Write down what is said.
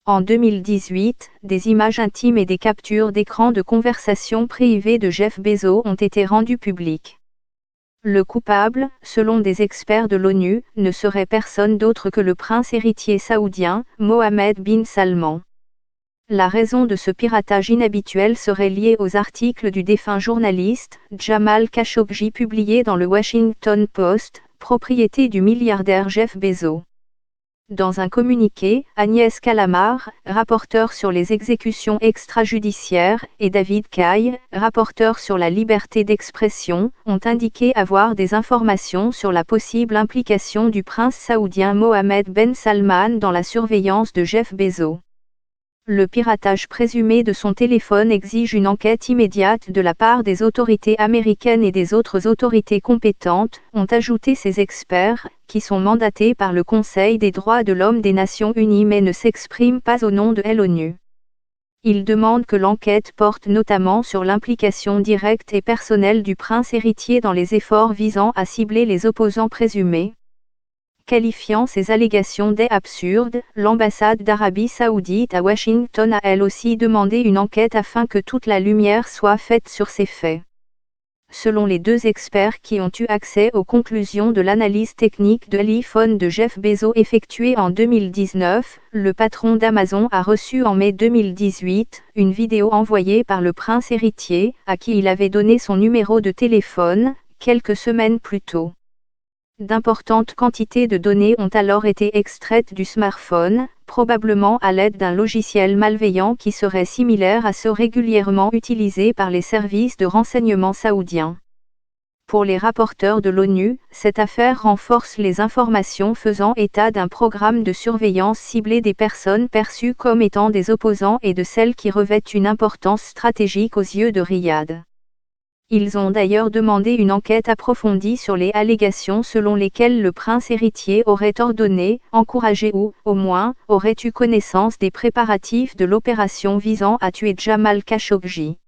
En 2018, des images intimes et des captures d'écran de conversations privées de Jeff Bezos ont été rendues publiques. Le coupable, selon des experts de l'ONU, ne serait personne d'autre que le prince héritier saoudien, Mohammed bin Salman. La raison de ce piratage inhabituel serait liée aux articles du défunt journaliste, Jamal Khashoggi, publiés dans le Washington Post, propriété du milliardaire Jeff Bezos. Dans un communiqué, Agnès Calamard, rapporteure sur les exécutions extrajudiciaires, et David Caille, rapporteur sur la liberté d'expression, ont indiqué avoir des informations sur la possible implication du prince saoudien Mohammed Ben Salman dans la surveillance de Jeff Bezos. Le piratage présumé de son téléphone exige une enquête immédiate de la part des autorités américaines et des autres autorités compétentes, ont ajouté ces experts, qui sont mandatés par le Conseil des droits de l'homme des Nations Unies mais ne s'expriment pas au nom de l'ONU. Ils demandent que l'enquête porte notamment sur l'implication directe et personnelle du prince héritier dans les efforts visant à cibler les opposants présumés. Qualifiant ces allégations d'absurdes, l'ambassade d'Arabie Saoudite à Washington a elle aussi demandé une enquête afin que toute la lumière soit faite sur ces faits. Selon les deux experts qui ont eu accès aux conclusions de l'analyse technique de l'iPhone de Jeff Bezos effectuée en 2019, le patron d'Amazon a reçu en mai 2018 une vidéo envoyée par le prince héritier, à qui il avait donné son numéro de téléphone, quelques semaines plus tôt. D'importantes quantités de données ont alors été extraites du smartphone, probablement à l'aide d'un logiciel malveillant qui serait similaire à ceux régulièrement utilisés par les services de renseignement saoudiens. Pour les rapporteurs de l'ONU, cette affaire renforce les informations faisant état d'un programme de surveillance ciblé des personnes perçues comme étant des opposants et de celles qui revêtent une importance stratégique aux yeux de Riyad. Ils ont d'ailleurs demandé une enquête approfondie sur les allégations selon lesquelles le prince héritier aurait ordonné, encouragé ou, au moins, aurait eu connaissance des préparatifs de l'opération visant à tuer Jamal Khashoggi.